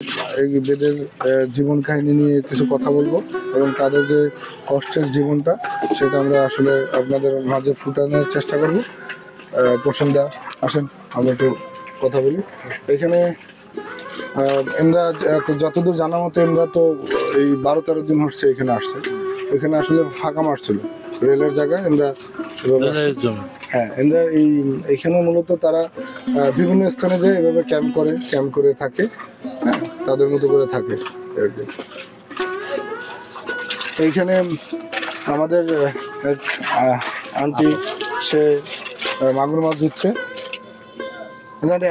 এই বেদের জীবন কাহিনী নিয়ে কিছু কথা বলবো এবং তাদের যে কষ্টের জীবনটা সেটা আমরা আসলে আপনাদের মাঝে ফুটানোর চেষ্টা করব। প্রসেনদা আসেন আমরা একটু কথা বলি। এখানে এমরা যতদূর জানা মতো এমরা তো এই 12-13 দিন হচ্ছে এখানে আসছে। এখানে আসলে ফাঁকা মাঠ ছিল, রেলের জায়গায় এমরা। হ্যাঁ, এমরা এইখানে মূলত তারা বিভিন্ন স্থানে যায়, এভাবে ক্যাম্প করে থাকে। হ্যাঁ, তাদের মতো করে থাকে। এইখানে আমাদের এক আন্টি, সে মাগুর মাছ ধুচ্ছে।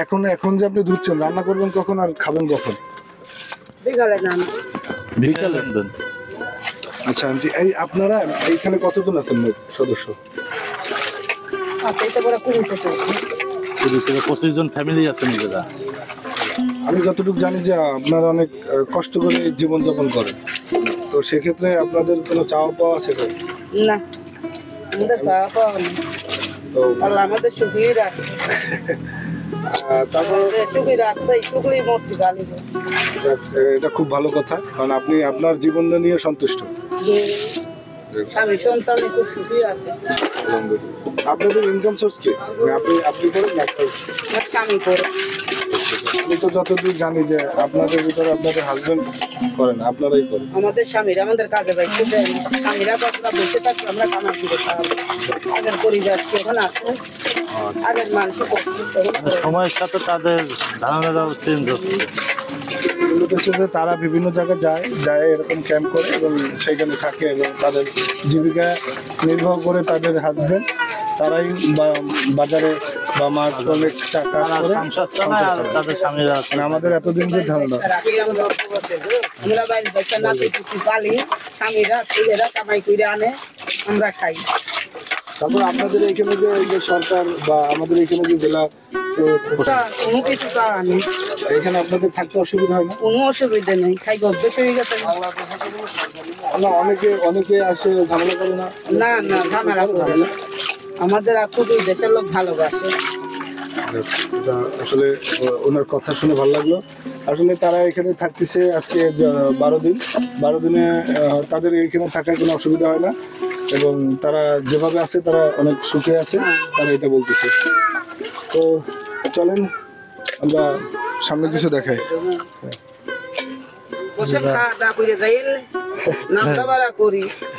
এখন যে আপনি ধুচ্ছেন, রান্না করবেন কখন আর খাবেন কখন? বিকালে। আচ্ছা আন্টি, এই আপনারা এইখানে কতজন আছেন সদস্য? 25 জন ফ্যামিলি আছে নিজেরা। আমি যতটুকু জানি যে আপনারা অনেক কষ্ট করে জীবনযাপন করেন, তো সেক্ষেত্রে আপনাদের কোনো চাওয়া পাওয়া আছে? না, আমাদের চাওয়া পাওয়া নেই। তো আল্লাহ আমাদের সুখী রাখছে, তারপর সুখী রাখছে, সুখী মূর্তি গালি। এটা খুব ভালো কথা, কারণ আপনি আপনার জীবনটা নিয়ে সন্তুষ্ট। স্বামী সন্তান খুব সুখী আছে। আপনাদের ইনকাম সোর্স কি? আপনি করেন না? স্বামী করে। আমি তো যতদূর জানি যে আপনাদের ভিতরে আপনাদের হাজবেন্ড করেন, আপনারাই করেন। আমাদের স্বামীরা আমাদের কাজে বাইতে দেয় না। স্বামীরা কতটা বসে থাকলে আমরা কামার করে খাওয়াবো। আগের পরিবেশ কেমন আছে, আগের মানুষ সময়ের সাথে তাদের ধারণাটাও চেঞ্জ হচ্ছে। তারা বিভিন্ন জায়গায় যায় এরকম ক্যাম্প করে এবং সেখানে থাকে এবং তাদের জীবিকা নির্বাহ করে তাদের হাজবেন্ড। তারাই বাজারে বা মাঠ অনেক টাকা করে তাদের স্বামীরা। আমাদের এতদিন যে ধারণা, আমরা বাইরে বাচ্চা নাতি পুতি পালি, স্বামীরা ছেলেরা কামাই করে আনে, আমরা খাই। তারপর আপনাদের এখানে যে সরকার বা আমাদের এখানে যে জেলা, কোনো কিছু চাওয়া নেই। এখানে আপনাদের থাকতে অসুবিধা হয় না? কোনো অসুবিধা নেই, খাই অভ্যেস হয়ে গেছে। না, অনেকে আসে ঝামেলা করে না? না না, ঝামেলা করে না। আমাদের খুবই দেশের লোক ভালোবাসে। আসলে ওনার কথা শুনে ভালো লাগলো। আসলে তারা এখানে থাকতেছে আজকে 12 দিনে তাদের এখানে থাকায় কোনো অসুবিধা হয় না এবং তারা যেভাবে আছে তারা অনেক সুখে আছে, তারা এটা বলতেছে। তো চলেন আমরা সামনে কিছু দেখাই।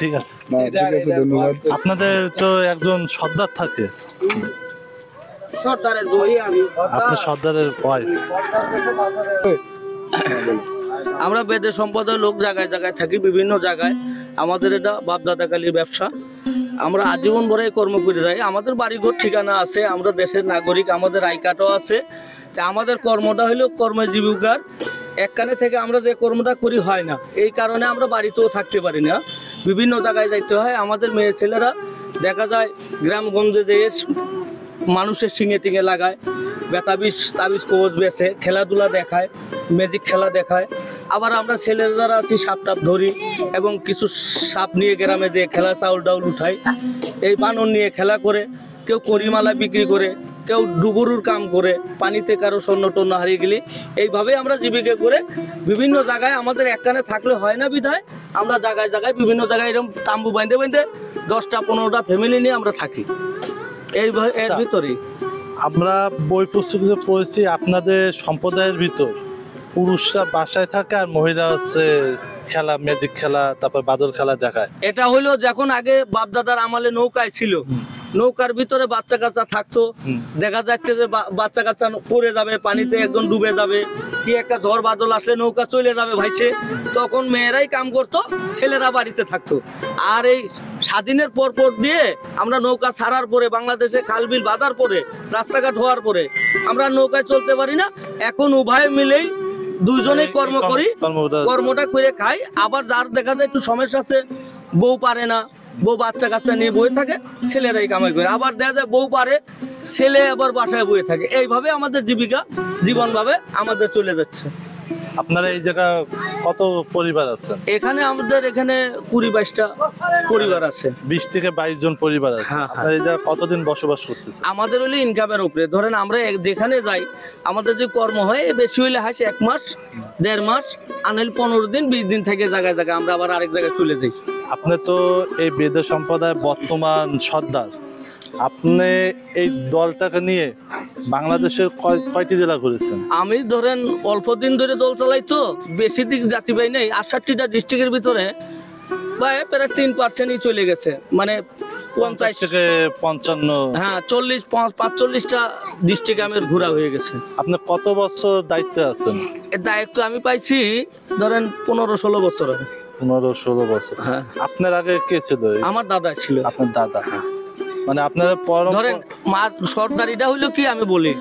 ঠিক আছে, ধন্যবাদ। আপনাদের তো একজন সর্দার থাকে, সর্দারের বই আমি, আপনি সর্দারের ওয়াইফ। আমরা বেদে সম্প্রদায়ের লোক জায়গায় জায়গায় থাকি, বিভিন্ন জায়গায়। আমাদের এটা বাপদাদাকালীর ব্যবসা। আমরা আজীবন ভরে কর্ম করে যাই। আমাদের বাড়িঘর ঠিকানা আছে, আমরা দেশের নাগরিক, আমাদের আই কার্ডও আছে। তা আমাদের কর্মটা হলো কর্মজীবিকার একখানে থেকে আমরা যে কর্মটা করি হয় না, এই কারণে আমরা বাড়িতেও থাকতে পারি না, বিভিন্ন জায়গায় যাইতে হয়। আমাদের মেয়ে ছেলেরা দেখা যায় গ্রামগঞ্জে যে মানুষের শিঙে টিঙে লাগায়, বেতাবিজ তাবিজ কবজ বেছে, খেলাধুলা দেখায়, ম্যাজিক খেলা দেখায়। আবার আমরা ছেলেরা যারা আছি সাপ টাপ ধরি এবং কিছু সাপ নিয়ে গ্রামে যে খেলা চাউল ডাউল উঠাই, এই বানর নিয়ে খেলা করে, কেউ করিমালা বিক্রি করে, কেউ ডুবুরুর কাম করে, পানিতে কারো স্বর্ণ টন্য হারিয়ে গেলে এইভাবে আমরা জীবিকা করে বিভিন্ন জায়গায়। আমাদের একখানে থাকলে হয় না বিধায় আমরা জায়গায় জায়গায় বিভিন্ন জায়গায় এরকম তাম্বু বাঁধে 10টা-15টা ফ্যামিলি নিয়ে আমরা থাকি এর ভিতরেই। আমরা বই পুস্তকে পড়েছি আপনাদের সম্প্রদায়ের ভিতর পুরুষরা বাসায় থাকে আর মহিলা হচ্ছে খেলা, ম্যাজিক খেলা, তারপর বাদল খেলা দেখায়। এটা হইলো যখন আগে বাপদাদার আমলে নৌকায় ছিল, নৌকার ভিতরে বাচ্চা কাচ্চা থাকতো, দেখা যাচ্ছে যে বাচ্চা কাচ্চা পড়ে যাবে পানিতে, একজন ডুবে যাবে, কি একটা ঝড় বাদল আসলে নৌকা চলে যাবে ভাইসে, তখন মেয়েরাই কাম করতো, ছেলেরা বাড়িতে থাকতো। আর এই স্বাধীনের পর দিয়ে আমরা নৌকা ছাড়ার পরে, বাংলাদেশে খালবিল বাঁধার পরে, রাস্তাঘাট হওয়ার পরে আমরা নৌকায় চলতে পারি না। এখন উভয় মিলেই দুইজনেই কর্ম করি, কর্মটা করে খাই। আবার যার দেখা যায় একটু সমস্যা আছে, বউ পারে না, বউ বাচ্চা কাচ্চা নিয়ে বয়ে থাকে, ছেলেরাই কামাই করে। আবার দেখা যায় বউ পারে, ছেলে আবার বাসায় বয়ে থাকে। এইভাবে আমাদের জীবিকা জীবনভাবে আমাদের চলে যাচ্ছে। আপনারা এই জায়গা কত পরিবার আছেন? এখানে আমাদের এখানে 20-22টা পরিবার আছে। 20 থেকে 22 জন পরিবার আছে। হ্যাঁ, আপনারা এই জায়গায় কতদিন বসবাস করতেছেন? আমাদের হলে ইনকামের উপরে ধরেন আমরা যেখানে যাই আমাদের যে কর্ম হয় বেশি হইলে হাসি 1 মাস 1.5 মাস আনলে 15 দিন 20 দিন থেকে জায়গায় জায়গায় আমরা আবার আরেক জায়গায় চলে যাই। আপনি তো এই বেদে সম্প্রদায় বর্তমান সর্দার, আপনি এই দলটাকে নিয়ে বাংলাদেশের কয়টি জেলা ঘুরেছেন? আমি ধরেন অল্প দিন ধরে দল চালাই তো বেশি দিক জাতি ভাই নেই। 68টা ডিস্ট্রিক্টের ভিতরে প্রায় 3%ই চলে গেছে, মানে 50 থেকে 55। হ্যাঁ 40-45টা ডিস্ট্রিক্ট আমার ঘোরা হয়ে গেছে। আপনি কত বছর দায়িত্বে আছেন? এর দায়িত্ব আমি পাইছি ধরেন 15-16 বছর আগে। 15-16 বছর। হ্যাঁ আপনার আগে কে ছিল? আমার দাদা ছিল। আপনার দাদা? মানে আপনার ধরেন মা সর্দারিটা হইলো কি আমি বলি,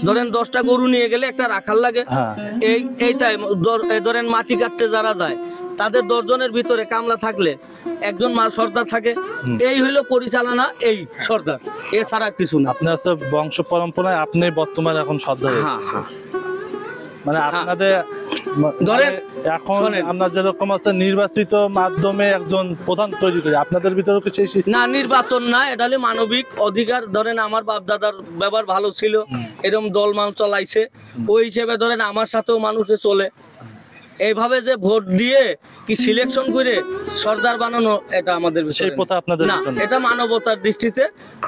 ধরেন 10টা গরু নিয়ে গেলে একটা রাখাল লাগে। হ্যাঁ। এইটাই ধরেন মাটি কাটতে যারা যায় তাদের 10 জনের ভিতরে কামলা থাকলে একজন মা সর্দার থাকে। এই হইলো পরিচালনা, এই সর্দার, এছাড়া কিছু না। আপনার আছে বংশ পরম্পরায় আপনি বর্তমানে এখন সর্দার। হ্যাঁ হ্যাঁ। মানে আপনাদের ধরেন এখন শোনেন। আমরা যেরকম আছে নির্বাচিত মাধ্যমে একজন প্রধান তৈরি করি, আপনাদের ভিতরে কি সেই না নির্বাচন না, এটা হলে মানবিক অধিকার। ধরেন আমার বাপ দাদার ব্যবহার ভালো ছিল, এরকম দলমান চলাইছে, ওই হিসেবে ধরেন আমার সাথেও মানুষে চলে। এইভাবে যে ভোট দিয়ে কি সিলেকশন করে সর্দার বানানো, এটা আমাদের ভিতরে সেই প্রথা আপনাদের না। ভিতরে নেই। এটা মানবতার দৃষ্টিতে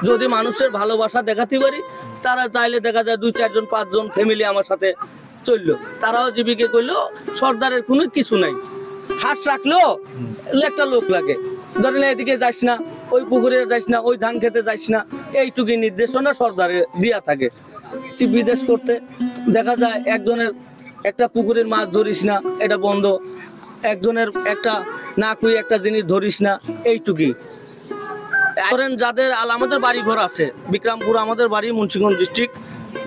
যদি মানুষের ভালোবাসা দেখাতে পারি, তারা চাইলে দেখা যায় 2-4 জন 5 জন ফ্যামিলি আমার সাথে চললো, তারাও জীবিকা করলো। সর্দারের কোনো কিছু নাই, হাঁস রাখলো একটা লোক লাগে, ধরেন এদিকে যাস না, ওই পুকুরে যাস না, ওই ধান খেতে যাস না, এইটুকু নির্দেশনা সর্দারে দিয়া থাকে। বিদেশ করতে দেখা যায় একজনের একটা পুকুরের মাছ ধরিস না, এটা বন্ধ, একজনের একটা না কুই একটা জিনিস ধরিস না, এইটুকুই। ধরেন যাদের আমাদের বাড়ি ঘর আছে বিক্রমপুর, আমাদের বাড়ি মুন্সিগঞ্জ ডিস্ট্রিক্ট,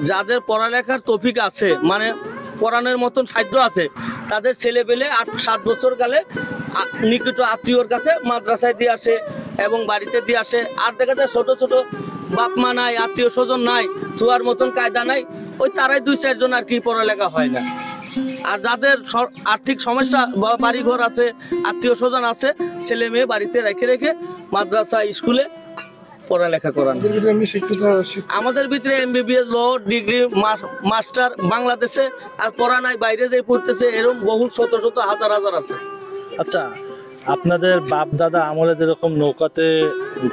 যাদের পড়ালেখার তৌফিক আছে, মানে পড়ানোর মতন সাধ্য আছে, তাদের ছেলে পেলে 8-7 বছর কালে নিকট আত্মীয়র কাছে মাদ্রাসায় দিয়ে আসে এবং বাড়িতে দিয়ে আসে। আর দেখা যায় ছোট ছোট বাপ মা নাই, আত্মীয় স্বজন নাই, থুয়ার মতন কায়দা নাই, ওই তারাই 2-4 জন আর কি পড়ালেখা হয় না। আর যাদের আর্থিক সমস্যা বাড়ি ঘর আছে, আত্মীয় স্বজন আছে, ছেলে মেয়ে বাড়িতে রেখে রেখে মাদ্রাসা স্কুলে পড়ালেখা করানো। আমাদের ভিতরে MBBS ল ডিগ্রি মাস্টার বাংলাদেশে আর পড়া নাই, বাইরে যে পড়তেছে এরকম বহু শত শত হাজার হাজার আছে। আচ্ছা, আপনাদের বাপ দাদা আমলে যেরকম নৌকাতে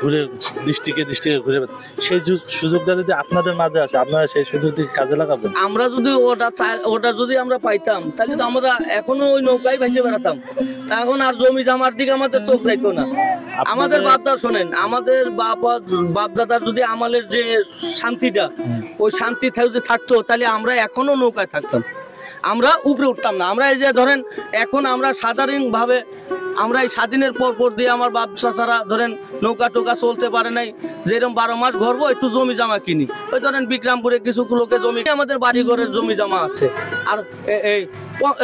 ঘুরে ডিস্ট্রিক্টে ঘুরে, সেই সুযোগটা যদি আপনাদের মাঝে আছে, আপনারা সেই সুযোগটি কাজে লাগাবেন? আমরা যদি ওটা যদি আমরা পাইতাম, তাহলে তো আমরা এখনো ওই নৌকায় ভেসে বেড়াতাম। এখন আর জমি জামার দিকে আমাদের চোখ যাইতো না। আমাদের বাপদা শোনেন, আমাদের বাপ দাদার যদি আমাদের যে শান্তিটা, ওই শান্তি যদি থাকতো, তাহলে আমরা এখনো নৌকায় থাকতাম, আমরা উপরে উঠতাম না। আমরা এই যে ধরেন এখন আমরা সাধারণভাবে আমরা এই স্বাধীনের পর দিয়ে আমার বাপ চাচারা ধরেন নৌকা টোকা চলতে পারে নাই, যেরকম 12 মাস ঘরবো একটু জমি জামা কিনি। ওই ধরেন বিক্রমপুরে কিছু লোকের জমি, আমাদের বাড়িঘরের জমি জামা আছে, আর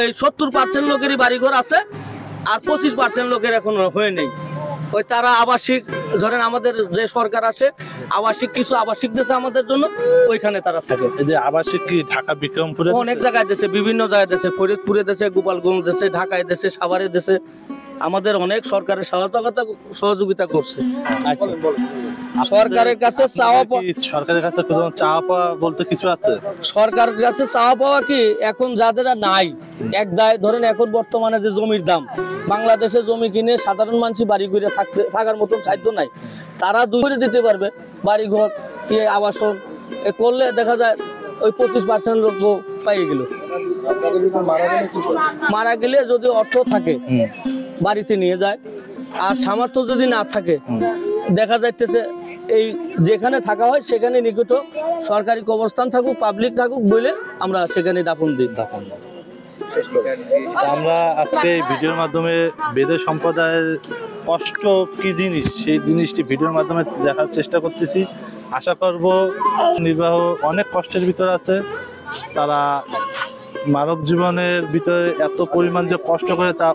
এই 70% লোকেরই বাড়িঘর আছে, আর 25% লোকের এখনো হয়ে নেই। ওই তারা আবাসিক, ধরেন আমাদের যে সরকার আছে আবাসিক কিছু আবাসিক দেশে আমাদের জন্য, ওইখানে তারা থাকে। এই যে আবাসিক কি ঢাকা বিক্রমপুরে? অনেক জায়গায় দেশে, বিভিন্ন জায়গায় দেশে, ফরিদপুরে দেশে, গোপালগঞ্জ দেশে, ঢাকায় দেশে, সাভারে দেশে আমাদের অনেক সরকারের সহযোগিতা করছে। আচ্ছা, সরকারের কাছে চাওয়া সরকারের কাছে চাওয়া পাওয়া বলতে কিছু আছে? সরকারের কাছে চাওয়া পাওয়া কি, এখন যাদের নাই এক দায়, ধরেন এখন বর্তমানে যে জমির দাম, বাংলাদেশে জমি কিনে সাধারণ মানুষ বাড়ি ঘুরে থাকার মতন সাধ্য নাই, তারা করে দিতে পারবে বাড়ি ঘর কি আবাসন করলে দেখা যায় ওই 25% লোক পাইয়ে গেল। মারা গেলে যদি অর্থ থাকে বাড়িতে নিয়ে যায়, আর সামর্থ্য যদি না থাকে দেখা যাইতেছে এই যেখানে থাকা হয় সেখানে নিকট সরকারি কবরস্থান থাকুক, পাবলিক থাকুক বলে আমরা সেখানে দাফন দিই। আমরা আজকে এই ভিডিওর মাধ্যমে বেদে সম্প্রদায়ের কষ্ট কি জিনিস, সেই জিনিসটি ভিডিওর মাধ্যমে দেখার চেষ্টা করতেছি। আশা করব নির্বাহ অনেক কষ্টের ভিতরে আছে, তারা মানব জীবনের ভিতরে এত পরিমাণ যে কষ্ট করে তা